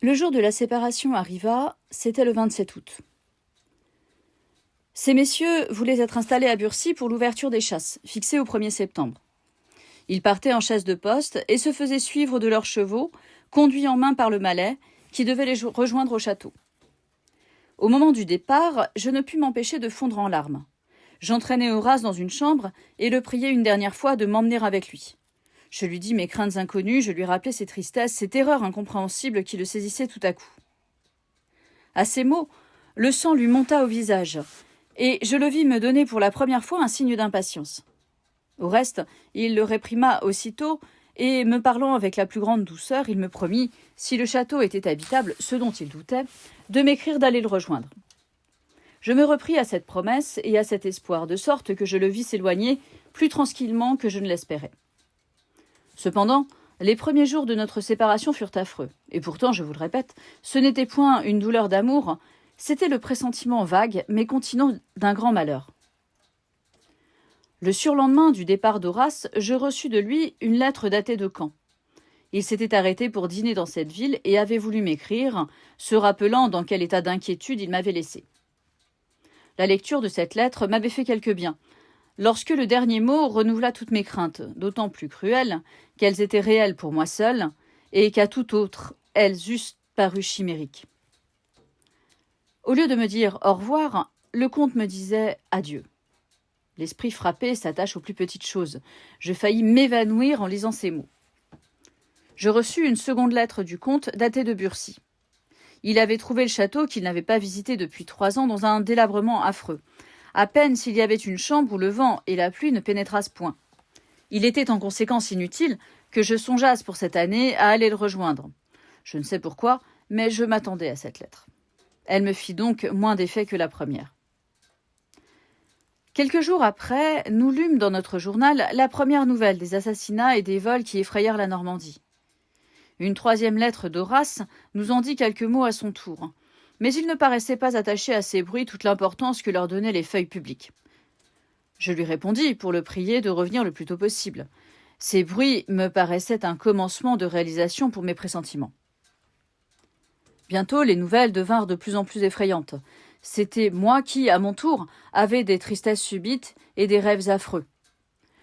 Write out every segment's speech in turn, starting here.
Le jour de la séparation arriva, c'était le 27 août. Ces messieurs voulaient être installés à Burcy pour l'ouverture des chasses, fixée au 1er septembre. Ils partaient en chaise de poste et se faisaient suivre de leurs chevaux, conduits en main par le Malais, qui devait les rejoindre au château. Au moment du départ, je ne pus m'empêcher de fondre en larmes. J'entraînai Horace dans une chambre et le priai une dernière fois de m'emmener avec lui. Je lui dis mes craintes inconnues, je lui rappelai ses tristesses, ses terreurs incompréhensibles qui le saisissaient tout à coup. À ces mots, le sang lui monta au visage, et je le vis me donner pour la première fois un signe d'impatience. Au reste, il le réprima aussitôt, et me parlant avec la plus grande douceur, il me promit, si le château était habitable, ce dont il doutait, de m'écrire d'aller le rejoindre. Je me repris à cette promesse et à cet espoir, de sorte que je le vis s'éloigner plus tranquillement que je ne l'espérais. Cependant, les premiers jours de notre séparation furent affreux, et pourtant, je vous le répète, ce n'était point une douleur d'amour, c'était le pressentiment vague, mais continu d'un grand malheur. Le surlendemain du départ d'Horace, je reçus de lui une lettre datée de Caen. Il s'était arrêté pour dîner dans cette ville et avait voulu m'écrire, se rappelant dans quel état d'inquiétude il m'avait laissé. La lecture de cette lettre m'avait fait quelque bien, lorsque le dernier mot renouvela toutes mes craintes, d'autant plus cruelles qu'elles étaient réelles pour moi seule, et qu'à tout autre, elles eussent paru chimériques. Au lieu de me dire au revoir, le comte me disait adieu. L'esprit frappé s'attache aux plus petites choses. Je faillis m'évanouir en lisant ces mots. Je reçus une seconde lettre du comte datée de Burcy. Il avait trouvé le château qu'il n'avait pas visité depuis 3 ans dans un délabrement affreux. À peine s'il y avait une chambre où le vent et la pluie ne pénétrassent point. Il était en conséquence inutile que je songeasse pour cette année à aller le rejoindre. Je ne sais pourquoi, mais je m'attendais à cette lettre. Elle me fit donc moins d'effet que la première. Quelques jours après, nous lûmes dans notre journal la première nouvelle des assassinats et des vols qui effrayèrent la Normandie. Une troisième lettre d'Horace nous en dit quelques mots à son tour, mais il ne paraissait pas attacher à ces bruits toute l'importance que leur donnaient les feuilles publiques. Je lui répondis pour le prier de revenir le plus tôt possible. Ces bruits me paraissaient un commencement de réalisation pour mes pressentiments. Bientôt, les nouvelles devinrent de plus en plus effrayantes. C'était moi qui, à mon tour, avais des tristesses subites et des rêves affreux.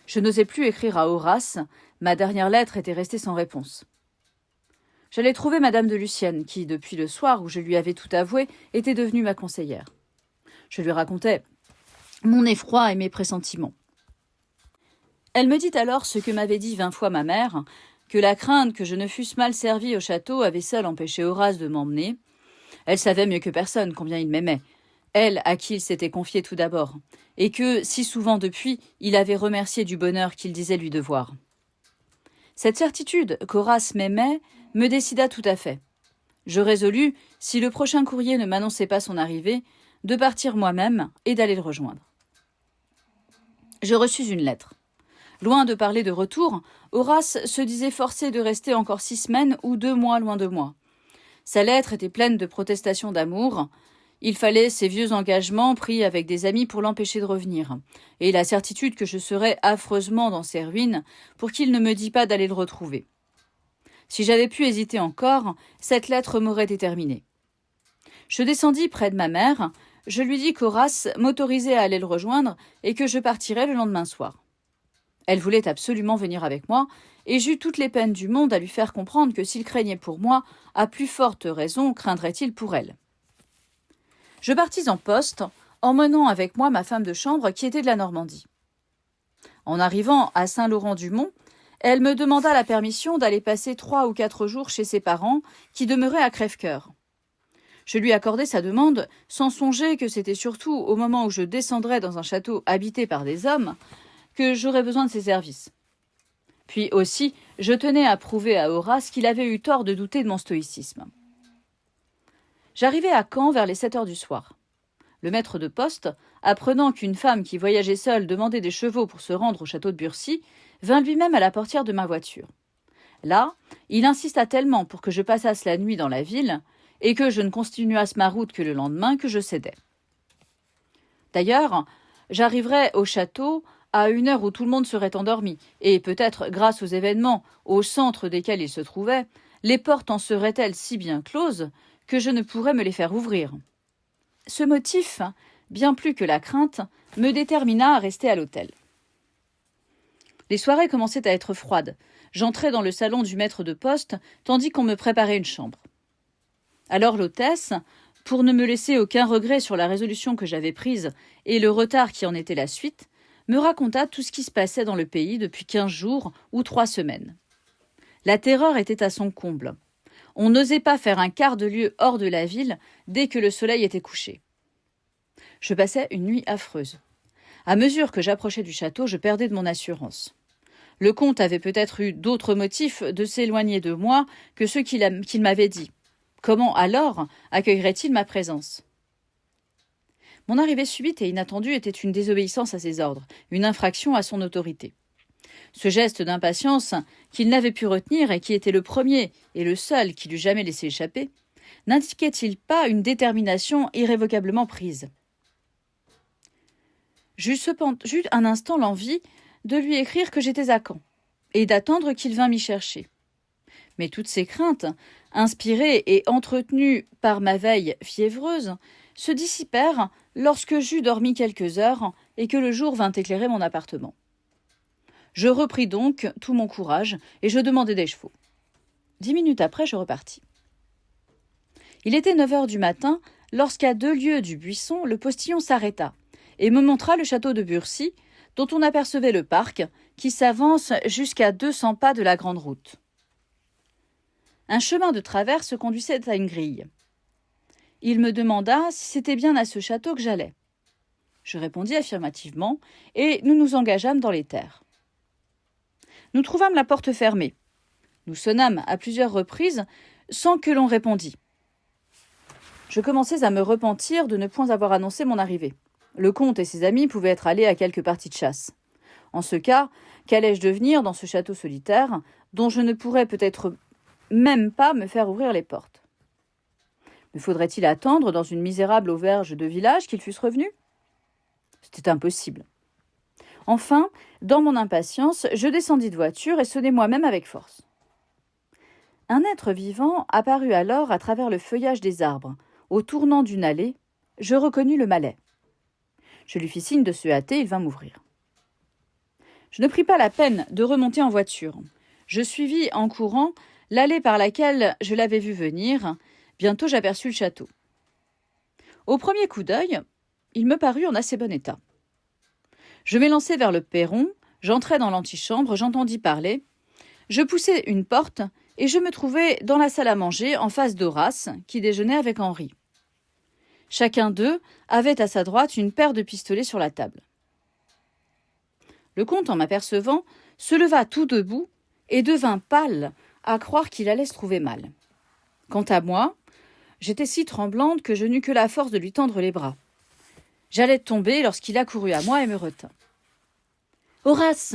Je n'osais plus écrire à Horace, ma dernière lettre était restée sans réponse. J'allais trouver madame de Lucienne, qui, depuis le soir où je lui avais tout avoué, était devenue ma conseillère. Je lui racontais mon effroi et mes pressentiments. Elle me dit alors ce que m'avait dit 20 fois ma mère, que la crainte que je ne fusse mal servie au château avait seule empêché Horace de m'emmener. Elle savait mieux que personne combien il m'aimait, elle à qui il s'était confié tout d'abord, et que, si souvent depuis, il avait remercié du bonheur qu'il disait lui devoir. Cette certitude qu'Horace m'aimait me décida tout à fait. Je résolus, si le prochain courrier ne m'annonçait pas son arrivée, de partir moi-même et d'aller le rejoindre. Je reçus une lettre. Loin de parler de retour, Horace se disait forcé de rester encore 6 semaines ou 2 mois loin de moi. Sa lettre était pleine de protestations d'amour. Il fallait ses vieux engagements pris avec des amis pour l'empêcher de revenir, et la certitude que je serais affreusement dans ses ruines pour qu'il ne me dît pas d'aller le retrouver. Si j'avais pu hésiter encore, cette lettre m'aurait déterminée. Je descendis près de ma mère, je lui dis qu'Horace m'autorisait à aller le rejoindre et que je partirais le lendemain soir. Elle voulait absolument venir avec moi, et j'eus toutes les peines du monde à lui faire comprendre que s'il craignait pour moi, à plus forte raison craindrait-il pour elle. Je partis en poste, emmenant avec moi ma femme de chambre qui était de la Normandie. En arrivant à Saint-Laurent-du-Mont, elle me demanda la permission d'aller passer 3 ou 4 jours chez ses parents, qui demeuraient à Crèvecoeur. Je lui accordai sa demande, sans songer que c'était surtout au moment où je descendrais dans un château habité par des hommes que j'aurais besoin de ses services. Puis aussi, je tenais à prouver à Horace qu'il avait eu tort de douter de mon stoïcisme. J'arrivai à Caen vers les 7 heures du soir. Le maître de poste, apprenant qu'une femme qui voyageait seule demandait des chevaux pour se rendre au château de Burcy, vint lui-même à la portière de ma voiture. Là, il insista tellement pour que je passasse la nuit dans la ville et que je ne continuasse ma route que le lendemain que je cédai. D'ailleurs, j'arriverais au château à une heure où tout le monde serait endormi, et peut-être, grâce aux événements au centre desquels il se trouvait, Les portes en seraient-elles si bien closes que je ne pourrais me les faire ouvrir? Ce motif, bien plus que la crainte, me détermina à rester à l'hôtel. Les soirées commençaient à être froides. J'entrais dans le salon du maître de poste, tandis qu'on me préparait une chambre. Alors l'hôtesse, pour ne me laisser aucun regret sur la résolution que j'avais prise et le retard qui en était la suite, me raconta tout ce qui se passait dans le pays depuis 15 jours ou 3 semaines. La terreur était à son comble. On n'osait pas faire un quart de lieue hors de la ville dès que le soleil était couché. Je passais une nuit affreuse. À mesure que j'approchais du château, je perdais de mon assurance. Le comte avait peut-être eu d'autres motifs de s'éloigner de moi que ceux qu'il m'avait dit. Comment alors accueillerait-il ma présence? Mon arrivée subite et inattendue était une désobéissance à ses ordres, une infraction à son autorité. Ce geste d'impatience qu'il n'avait pu retenir et qui était le premier et le seul qu'il eût jamais laissé échapper, n'indiquait-il pas une détermination irrévocablement prise? J'eus un instant l'envie de lui écrire que j'étais à Caen et d'attendre qu'il vînt m'y chercher. Mais toutes ces craintes, inspirées et entretenues par ma veille fiévreuse, se dissipèrent lorsque j'eus dormi quelques heures et que le jour vint éclairer mon appartement. Je repris donc tout mon courage et je demandai des chevaux. 10 minutes après, je repartis. Il était 9 heures du matin lorsqu'à 2 lieues du buisson, le postillon s'arrêta et me montra le château de Burcy, dont on apercevait le parc, qui s'avance jusqu'à 200 pas de la grande route. Un chemin de traverse conduisait à une grille. Il me demanda si c'était bien à ce château que j'allais. Je répondis affirmativement, et nous nous engageâmes dans les terres. Nous trouvâmes la porte fermée. Nous sonnâmes à plusieurs reprises, sans que l'on répondît. Je commençais à me repentir de ne point avoir annoncé mon arrivée. Le comte et ses amis pouvaient être allés à quelque partie de chasse. En ce cas, qu'allais-je devenir dans ce château solitaire, dont je ne pourrais peut-être même pas me faire ouvrir les portes? Me faudrait-il attendre dans une misérable auberge de village qu'ils fussent revenus? C'était impossible. Enfin, dans mon impatience, je descendis de voiture et sonnai moi-même avec force. Un être vivant apparut alors à travers le feuillage des arbres. Au tournant d'une allée, je reconnus le Malais. Je lui fis signe de se hâter, il vint m'ouvrir. Je ne pris pas la peine de remonter en voiture. Je suivis en courant l'allée par laquelle je l'avais vu venir. Bientôt j'aperçus le château. Au premier coup d'œil, il me parut en assez bon état. Je m'élançai vers le perron, j'entrai dans l'antichambre, j'entendis parler. Je poussai une porte et je me trouvai dans la salle à manger en face d'Horace, qui déjeunait avec Henri. Chacun d'eux avait à sa droite une paire de pistolets sur la table. Le comte, en m'apercevant, se leva tout debout et devint pâle, à croire qu'il allait se trouver mal. Quant à moi, j'étais si tremblante que je n'eus que la force de lui tendre les bras. J'allais tomber lorsqu'il accourut à moi et me retint. « Horace !»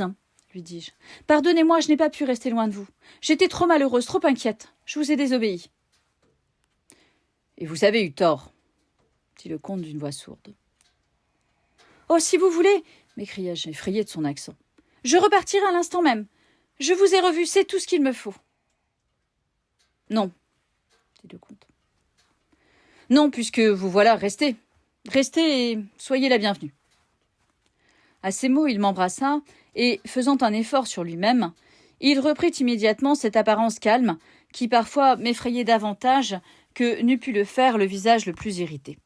lui dis-je. « Pardonnez-moi, je n'ai pas pu rester loin de vous. J'étais trop malheureuse, trop inquiète. Je vous ai désobéi. »« Et vous avez eu tort, » dit le comte d'une voix sourde. « Oh, si vous voulez !» m'écriai-je, effrayée de son accent. « Je repartirai à l'instant même. Je vous ai revu, c'est tout ce qu'il me faut. »« Non, » dit le comte. « Non, puisque vous voilà, restez. Restez et soyez la bienvenue. » À ces mots, il m'embrassa et, faisant un effort sur lui-même, il reprit immédiatement cette apparence calme qui parfois m'effrayait davantage que n'eût pu le faire le visage le plus irrité.